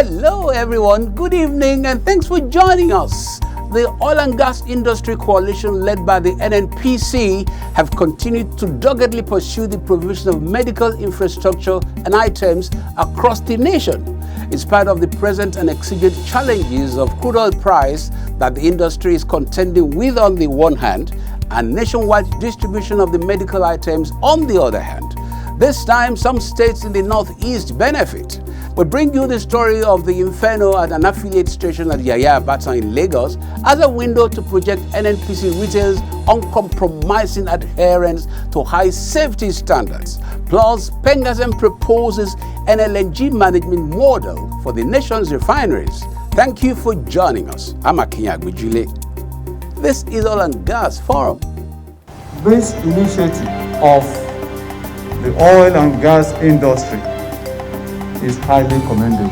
Hello everyone, good evening and thanks for joining us. The Oil and Gas Industry Coalition led by the NNPC have continued to doggedly pursue the provision of medical infrastructure and items across the nation. In spite of the present and exigent challenges of crude oil price that the industry is contending with on the one hand and nationwide distribution of the medical items on the other hand. This time, some states in the Northeast benefit. We bring you the story of the Inferno at an affiliate station at Yaya Batan in Lagos as a window to project NNPC retail's uncompromising adherence to high safety standards. Plus, Pengasem proposes an LNG management model for the nation's refineries. Thank you for joining us. I'm Akinya Agbujule. This is Oil and Gas Forum. This initiative of the oil and gas industry is highly commendable.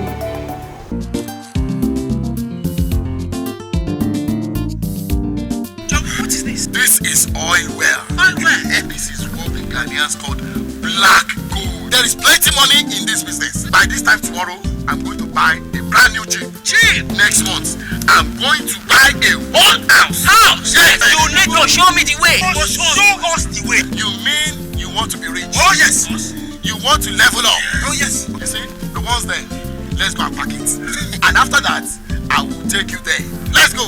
John, what is this? This is oil well. Oil well? This is what the Ghanaians called black gold. There is plenty money in this business. By this time tomorrow, I'm going to buy a brand new jeep. Next month, I'm going to buy a whole house. House? Yes. You need to show me the way. Show us the way. You mean you want to be rich? Oh yes. You want to level up? Oh yes. You see, the ones there, let's go and pack it. And after that, I will take you there. Let's go.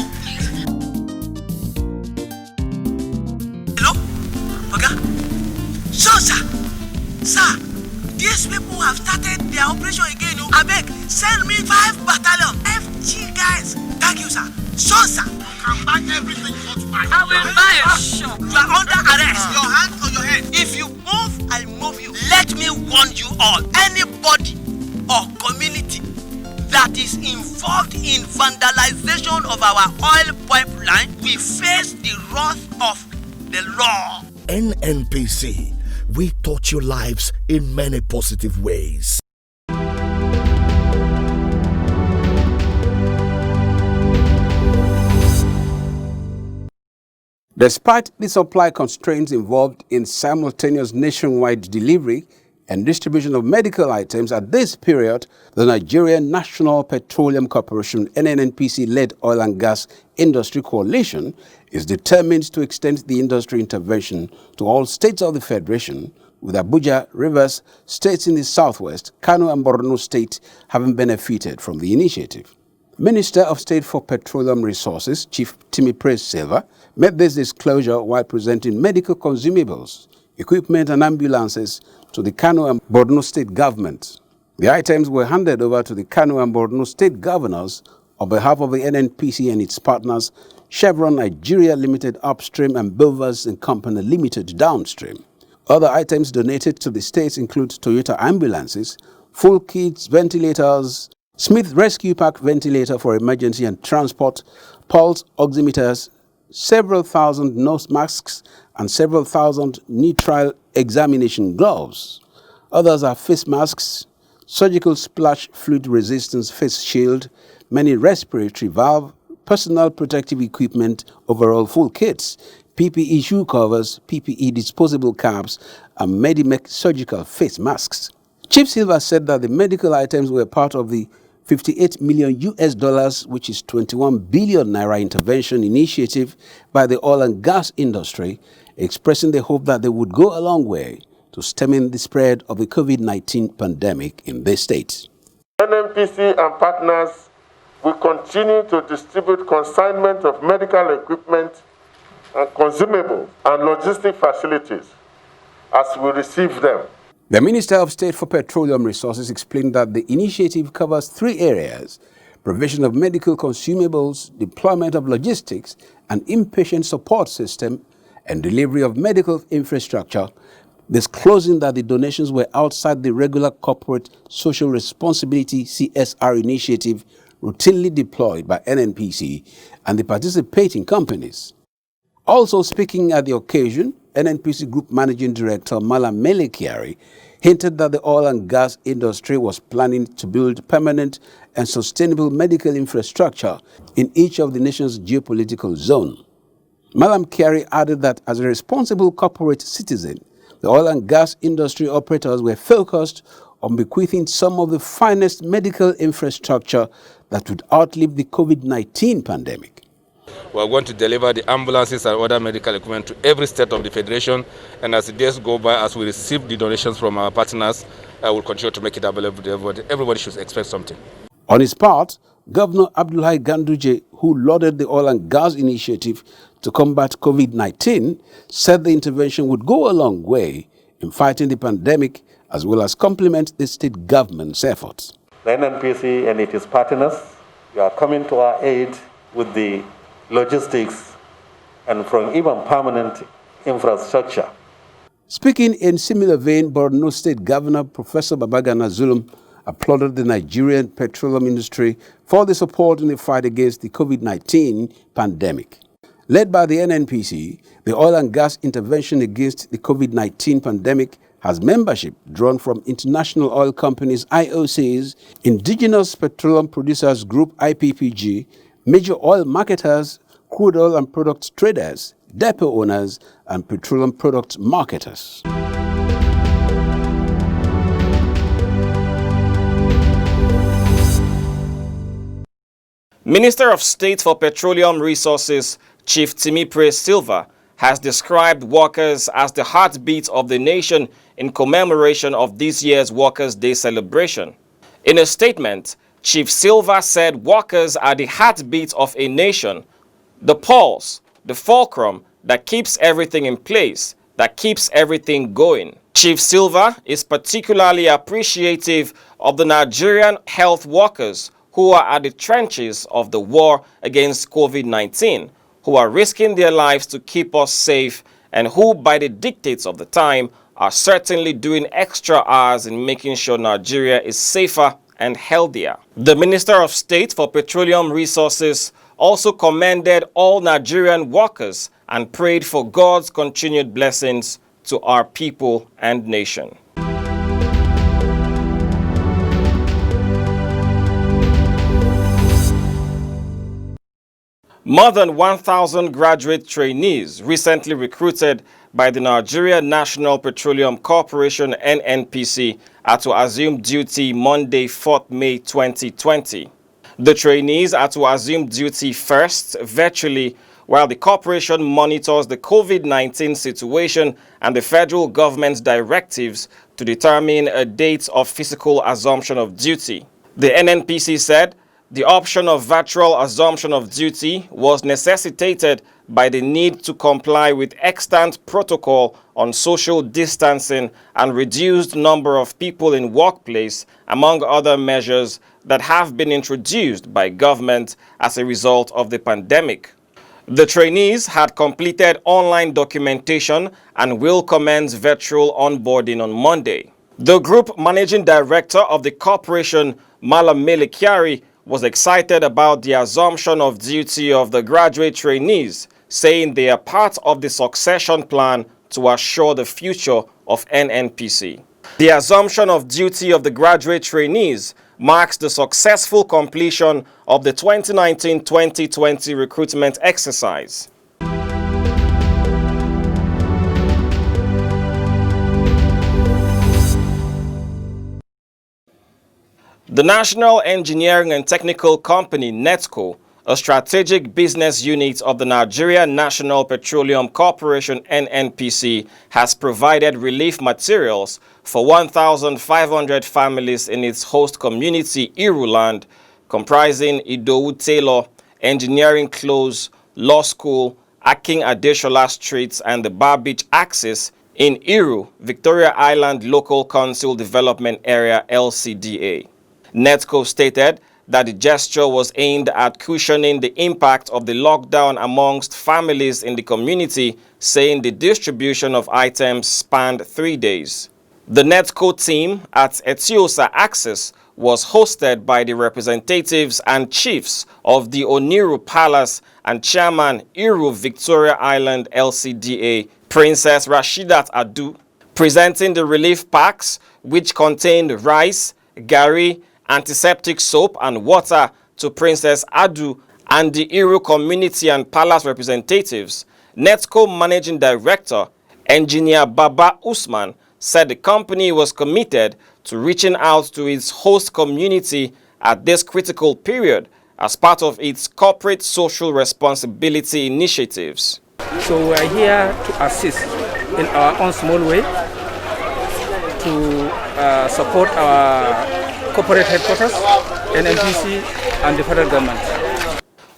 Hello? Oga? So, sir, these people have started their operation again. Abeg, send me 5 battalion FG guys. Thank you, sir. So, sir. You can buy everything you want to buy. I will buy a shop. You are under arrest. Your hand on your head. If you move, I'll move you. Let me warn you all. Anybody or community that is involved in vandalization of our oil pipeline will face the wrath of the law. NNPC, we touch your lives in many positive ways. Despite the supply constraints involved in simultaneous nationwide delivery and distribution of medical items at this period, the Nigerian National Petroleum Corporation NNPC-led Oil and Gas Industry Coalition is determined to extend the industry intervention to all states of the Federation, with Abuja, Rivers, states in the southwest, Kano and Borno State having benefited from the initiative. Minister of State for Petroleum Resources, Chief Timi Praise-Silva, made this disclosure while presenting medical consumables, equipment and ambulances to the Kano and Borno State government. The items were handed over to the Kano and Borno State governors on behalf of the NNPC and its partners, Chevron Nigeria Limited Upstream and Bovers and Company Limited Downstream. Other items donated to the states include Toyota ambulances, full kits, ventilators, Smith Rescue Pack ventilator for emergency and transport, pulse oximeters, several thousand nose masks, and several thousand nitrile examination gloves. Others are face masks, surgical splash fluid resistance face shield, many respiratory valve, personal protective equipment, overall full kits, PPE shoe covers, PPE disposable caps, and Medimec surgical face masks. Chief Silva said that the medical items were part of the $58 million, which is 21 billion naira intervention initiative by the oil and gas industry, expressing the hope that they would go a long way to stemming the spread of the COVID-19 pandemic in this state. NNPC and partners will continue to distribute consignment of medical equipment and consumables and logistic facilities as we receive them. The Minister of State for Petroleum Resources explained that the initiative covers 3 areas: provision of medical consumables, deployment of logistics and inpatient support system, and delivery of medical infrastructure, disclosing that the donations were outside the regular corporate social responsibility CSR initiative routinely deployed by NNPC and the participating companies. Also speaking at the occasion, NNPC Group Managing Director Malam Mele Kyari hinted that the oil and gas industry was planning to build permanent and sustainable medical infrastructure in each of the nation's geopolitical zone. Malam Kyari added that as a responsible corporate citizen, the oil and gas industry operators were focused on bequeathing some of the finest medical infrastructure that would outlive the COVID-19 pandemic. We are going to deliver the ambulances and other medical equipment to every state of the Federation, and as the days go by, as we receive the donations from our partners, we'll continue to make it available to everybody. Everybody should expect something. On his part, Governor Abdullahi Ganduje, who lauded the oil and gas initiative to combat COVID-19, said the intervention would go a long way in fighting the pandemic as well as complement the state government's efforts. The NNPC and its partners are coming to our aid with the logistics and from even permanent infrastructure. Speaking in similar vein, Borno State Governor Professor Babagana Zulum applauded the Nigerian petroleum industry for the support in the fight against the COVID-19 pandemic. Led by the NNPC, the Oil and Gas Intervention Against the COVID-19 Pandemic has membership drawn from international oil companies IOCs, Indigenous Petroleum Producers Group IPPG, major oil marketers, crude oil and products traders, depot owners, and petroleum product marketers. Minister of State for Petroleum Resources, Chief Timipre Silva, has described workers as the heartbeat of the nation in commemoration of this year's Workers' Day celebration. In a statement, Chief Silva said workers are the heartbeat of a nation, the pulse, the fulcrum that keeps everything in place, that keeps everything going. Chief Silva is particularly appreciative of the Nigerian health workers who are at the trenches of the war against COVID-19, who are risking their lives to keep us safe, and who, by the dictates of the time, are certainly doing extra hours in making sure Nigeria is safer and healthier. The Minister of State for Petroleum Resources also commended all Nigerian workers and prayed for God's continued blessings to our people and nation. More than 1,000 graduate trainees recently recruited by the Nigeria National Petroleum Corporation (NNPC) are to assume duty Monday, 4th May 2020. The trainees are to assume duty first virtually while the corporation monitors the COVID-19 situation and the federal government's directives to determine a date of physical assumption of duty. The NNPC said the option of virtual assumption of duty was necessitated by the need to comply with extant protocol on social distancing and reduced number of people in workplace, among other measures that have been introduced by government as a result of the pandemic. The trainees had completed online documentation and will commence virtual onboarding on Monday. The group managing director of the corporation, Malam Melekiari, was excited about the assumption of duty of the graduate trainees, saying they are part of the succession plan to assure the future of NNPC. The assumption of duty of the graduate trainees marks the successful completion of the 2019-2020 recruitment exercise. The National Engineering and Technical Company, NETCO, a strategic business unit of the Nigeria National Petroleum Corporation (NNPC), has provided relief materials for 1,500 families in its host community, Iruland, comprising Idowu Taylor, Engineering Close, Law School, Akin Adeshola Streets, and the Bar Beach Axis in Iru, Victoria Island Local Council Development Area (LCDA). NETCO stated that the gesture was aimed at cushioning the impact of the lockdown amongst families in the community, saying the distribution of items spanned 3 days. The NETCO team at Etiosa Axis was hosted by the representatives and chiefs of the Oniru Palace and Chairman Iru Victoria Island LCDA, Princess Rashidat Adu, presenting the relief packs, which contained rice, gari, antiseptic soap and water to Princess Adu and the Iru community and palace representatives. NETCO Managing Director, Engineer Baba Usman, said the company was committed to reaching out to its host community at this critical period as part of its corporate social responsibility initiatives. So we are here to assist in our own small way to support our corporate headquarters, NNPC, and the federal government.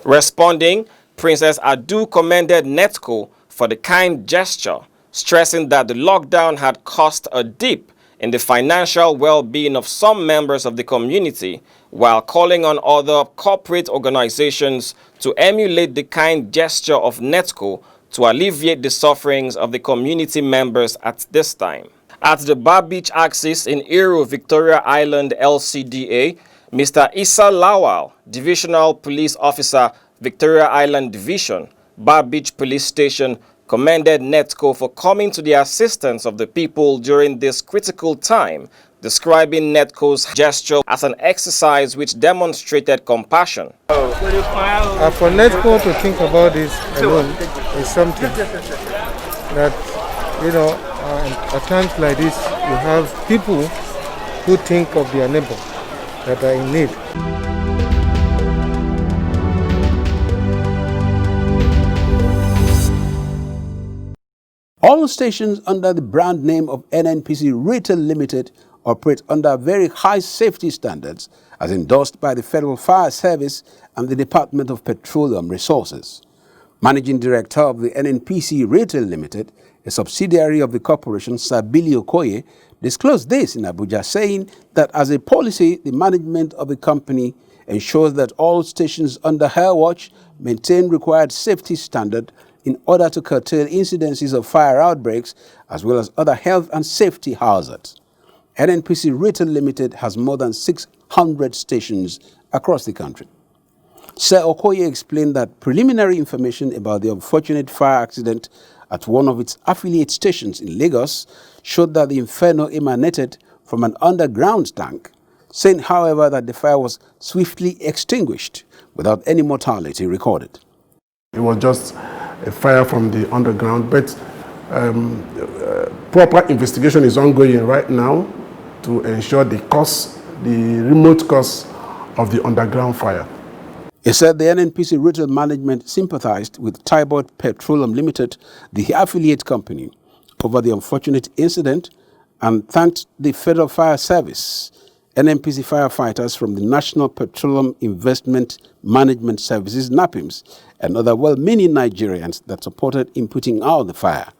Responding, Princess Adu commended NETCO for the kind gesture, stressing that the lockdown had caused a dip in the financial well-being of some members of the community, while calling on other corporate organizations to emulate the kind gesture of NETCO to alleviate the sufferings of the community members at this time. At the Bar Beach Axis in Iro, Victoria Island LCDA, Mr. Issa Lawal, Divisional Police Officer, Victoria Island Division, Bar Beach Police Station, commended NETCO for coming to the assistance of the people during this critical time, describing NETCO's gesture as an exercise which demonstrated compassion. For NETCO to think about this alone is something that, at times like this, you have people who think of their neighbor that are in need. All stations under the brand name of NNPC Retail Limited operate under very high safety standards as endorsed by the Federal Fire Service and the Department of Petroleum Resources. Managing Director of the NNPC Retail Limited, a subsidiary of the corporation, Sabili Okoye, disclosed this in Abuja, saying that as a policy, the management of the company ensures that all stations under her watch maintain required safety standard in order to curtail incidences of fire outbreaks as well as other health and safety hazards. NNPC Retail Limited has more than 600 stations across the country. Sir Okoye explained that preliminary information about the unfortunate fire accident at one of its affiliate stations in Lagos showed that the inferno emanated from an underground tank, saying, however, that the fire was swiftly extinguished without any mortality recorded. It was just a fire from the underground, but proper investigation is ongoing right now to ensure the remote cause of the underground fire. He said the NNPC retail management sympathized with Tybord Petroleum Limited, the affiliate company, over the unfortunate incident and thanked the Federal Fire Service, NNPC firefighters from the National Petroleum Investment Management Services, NAPIMS, and other well-meaning Nigerians that supported in putting out the fire.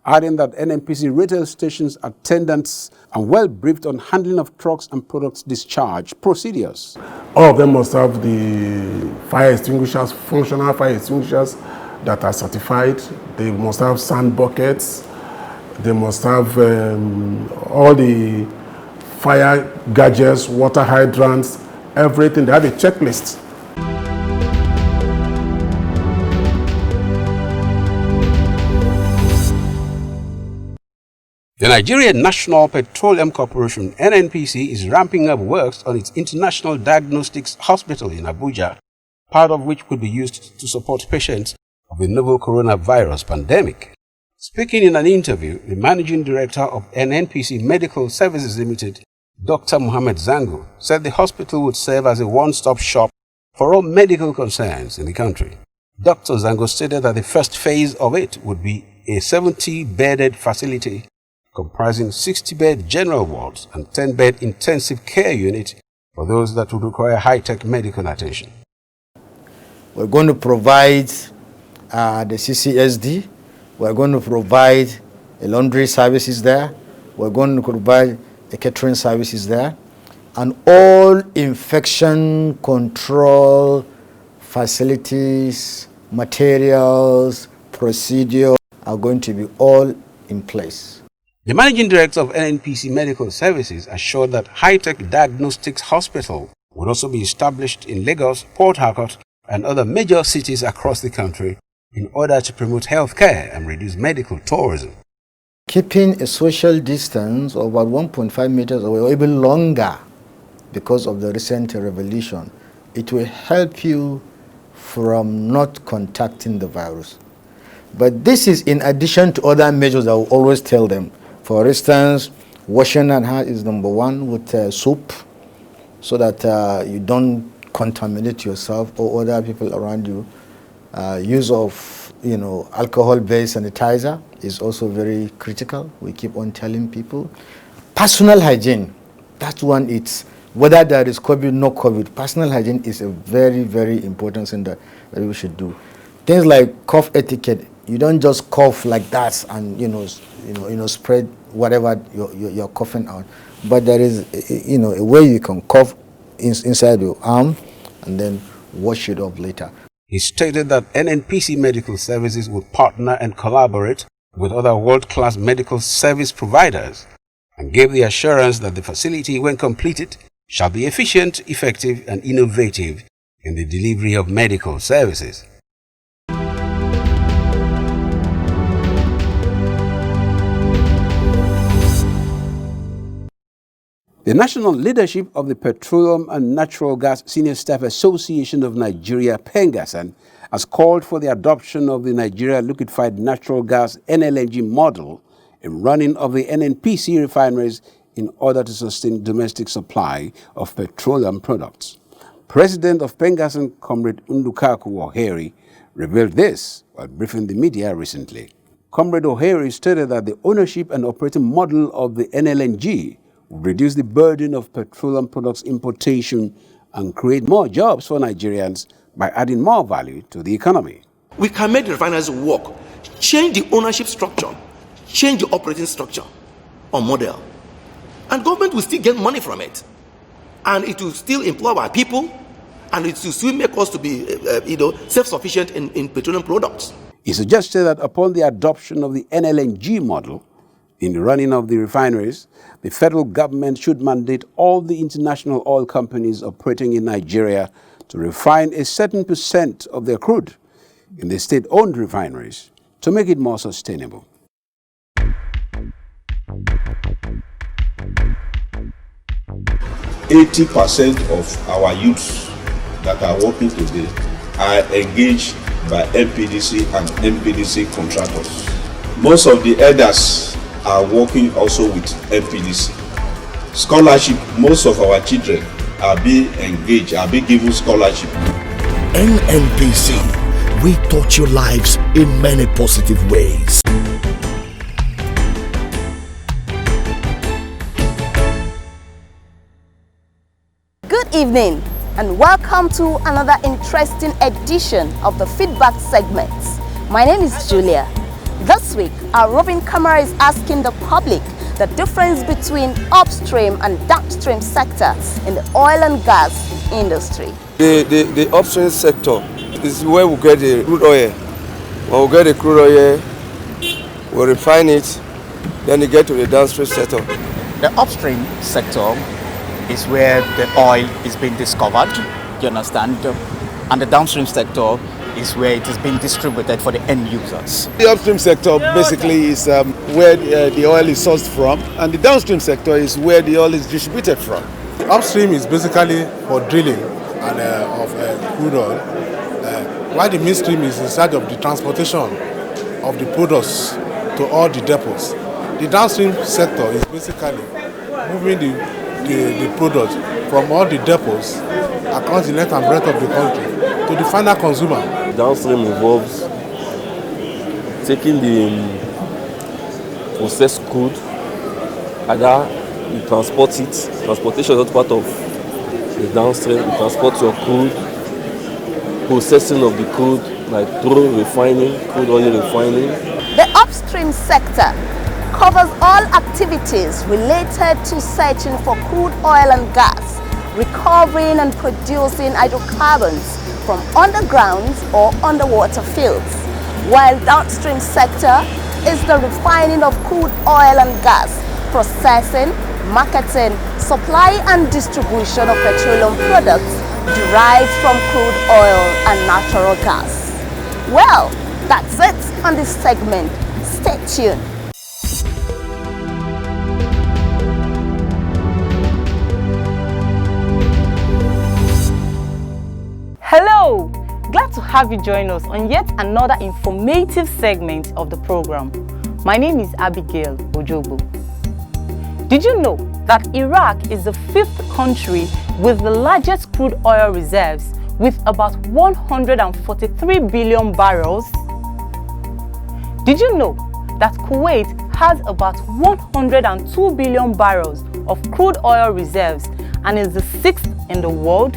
Adding that NNPC retail stations attendants are well briefed on handling of trucks and products discharge procedures. All of them must have the fire extinguishers, functional fire extinguishers that are certified. They must have sand buckets. They must have all the fire gadgets, water hydrants, everything. They have a checklist. The Nigerian National Petroleum Corporation, NNPC, is ramping up works on its International Diagnostics Hospital in Abuja, part of which could be used to support patients of the novel coronavirus pandemic. Speaking in an interview, the Managing Director of NNPC Medical Services Limited, Dr. Mohammed Zango, said the hospital would serve as a one-stop shop for all medical concerns in the country. Dr. Zango stated that the first phase of it would be a 70-bedded facility comprising 60-bed general wards and 10-bed intensive care unit for those that would require high-tech medical attention. We're going to provide the CCSD. We're going to provide a laundry services there. We're going to provide a catering services there. And all infection control facilities, materials, procedures are going to be all in place. The Managing Director of NNPC Medical Services assured that high-tech diagnostics hospital would also be established in Lagos, Port Harcourt, and other major cities across the country in order to promote healthcare and reduce medical tourism. Keeping a social distance of about 1.5 meters away or even longer because of the recent revolution, it will help you from not contacting the virus. But this is in addition to other measures I will always tell them. For instance, washing and hand is number one with soap, so that you don't contaminate yourself or other people around you. Use of alcohol-based sanitizer is also very critical. We keep on telling people. Personal hygiene, that one, it's whether there is COVID, no COVID. Personal hygiene is a very, very important thing that we should do. Things like cough etiquette. You don't just cough like that and spread whatever you're coughing out. But there is a way you can cough inside your arm and then wash it off later. He stated that NNPC Medical Services would partner and collaborate with other world-class medical service providers and gave the assurance that the facility, when completed, shall be efficient, effective and innovative in the delivery of medical services. The national leadership of the Petroleum and Natural Gas Senior Staff Association of Nigeria, PENGASAN, has called for the adoption of the Nigeria Liquefied Natural Gas NLNG model in running of the NNPC refineries in order to sustain domestic supply of petroleum products. President of PENGASAN, Comrade Ndukaku Ohere, revealed this while briefing the media recently. Comrade Ohere stated that the ownership and operating model of the NLNG would reduce the burden of petroleum products importation and create more jobs for Nigerians by adding more value to the economy. We can make the refineries work, change the ownership structure, change the operating structure or model, and government will still get money from it, and it will still employ our people, and it will still make us to be self-sufficient in petroleum products. He suggested that upon the adoption of the NLNG model in the running of the refineries, the federal government should mandate all the international oil companies operating in Nigeria to refine a certain percent of their crude in the state-owned refineries to make it more sustainable. %80 of our youths that are working today are engaged by MPDC and MPDC contractors. Most of the elders are working also with MPDC. Scholarship, most of our children are being engaged, are being given scholarship. NNPC, we touch your lives in many positive ways. Good evening and welcome to another interesting edition of the feedback segments. My name is Julia. This week, our roving camera is asking the public the difference between upstream and downstream sectors in the oil and gas industry. The upstream sector is where we get the crude oil. When we get the crude oil, we refine it, then we get to the downstream sector. The upstream sector is where the oil is being discovered, you understand? And the downstream sector is where it is being distributed for the end users. The upstream sector basically is where the oil is sourced from, and the downstream sector is where the oil is distributed from. Upstream is basically for drilling and of crude oil, while the midstream is in charge of the transportation of the products to all the depots. The downstream sector is basically moving the product from all the depots across the length and breadth of the country to the final consumer. Downstream involves taking the processed crude, either you transport it, transportation is not part of the downstream, you transport your crude, processing of the crude, like through refining, crude oil refining. The upstream sector covers all activities related to searching for crude oil and gas, recovering and producing hydrocarbons from underground or underwater fields, while downstream sector is the refining of crude oil and gas, processing, marketing, supply and distribution of petroleum products derived from crude oil and natural gas. Well, that's it on this segment. Stay tuned. Hello! Glad to have you join us on yet another informative segment of the program. My name is Abigail Ojogbo. Did you know that Iraq is the 5th country with the largest crude oil reserves with about 143 billion barrels? Did you know that Kuwait has about 102 billion barrels of crude oil reserves and is the 6th in the world?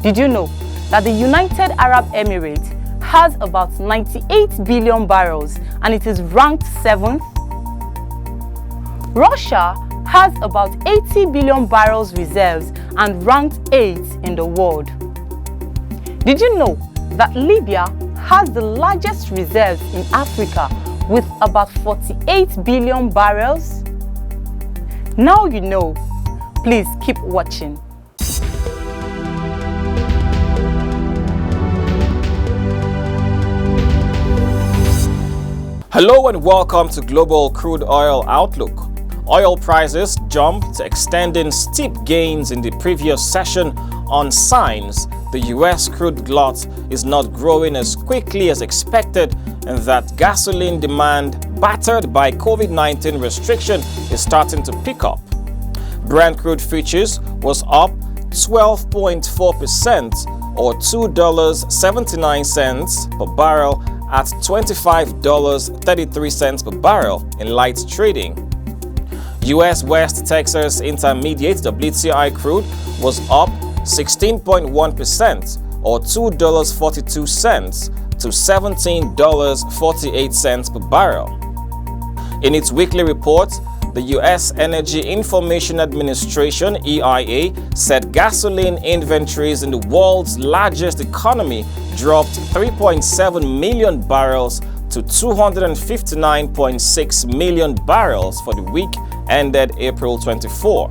Did you know that the United Arab Emirates has about 98 billion barrels and it is ranked 7th? Russia has about 80 billion barrels reserves and ranked 8th in the world. Did you know that Libya has the largest reserves in Africa with about 48 billion barrels? Now you know. Please keep watching. Hello and welcome to Global Crude Oil Outlook. Oil prices jumped, extending steep gains in the previous session on signs the U.S. crude glut is not growing as quickly as expected and that gasoline demand, battered by COVID-19 restriction, is starting to pick up. Brent crude futures was up 12.4% or $2.79 per barrel at $25.33 per barrel in light trading. U.S. West Texas Intermediate WTI crude was up 16.1% or $2.42 to $17.48 per barrel. In its weekly report, the U.S. Energy Information Administration (EIA) said gasoline inventories in the world's largest economy dropped 3.7 million barrels to 259.6 million barrels for the week ended April 24.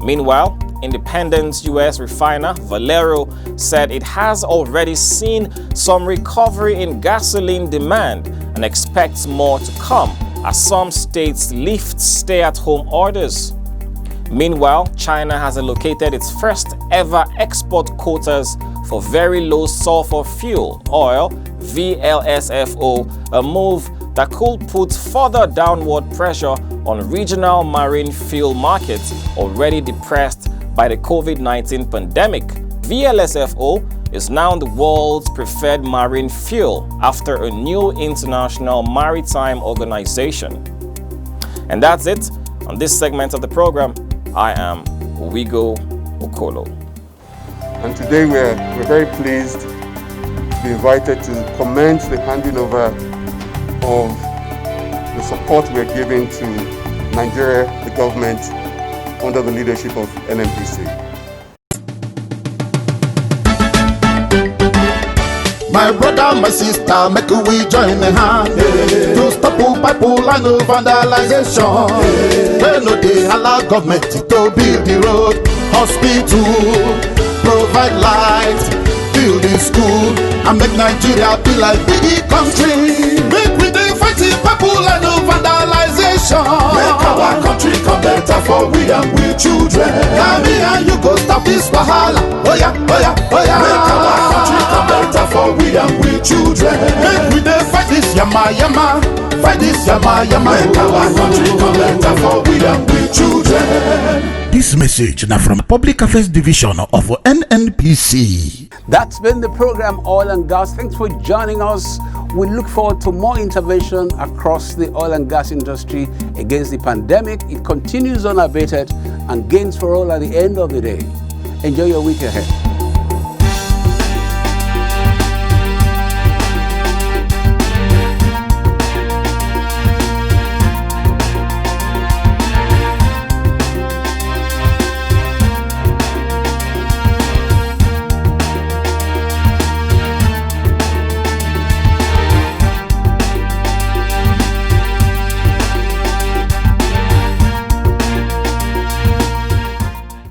Meanwhile, independent U.S. refiner Valero said it has already seen some recovery in gasoline demand and expects more to come as some states lift stay-at-home orders. Meanwhile, China has allocated its first ever export quotas for very low sulfur fuel oil, VLSFO, a move that could put further downward pressure on regional marine fuel markets already depressed by the COVID-19 pandemic. VLSFO is now the world's preferred marine fuel after a new international maritime organization. And that's it on this segment of the program. I am Owigo Okolo. And today we're very pleased to be invited to commence the handing over of the support we're giving to Nigeria, the government, under the leadership of NNPC. My brother, my sister, make we join the hand to stop pipeline of vandalization. When no they allow government to build the road, hospital, provide light, build the school, and make Nigeria be like big country. Make we dey fight the pipeline of vandalization. Make our country come better for we and we children. Now me and you go stop this wahala. Oh yeah, oh yeah, oh yeah. Make our country come better for we and we children. Make we dey fight this yama yama, fight this yama yama. Make our country come better for we and we children. This message now from Public Affairs Division of NNPC. That's been the program Oil and Gas. Thanks for joining us. We look forward to more intervention across the oil and gas industry against the pandemic. It continues unabated and gains for all at the end of the day. Enjoy your week ahead.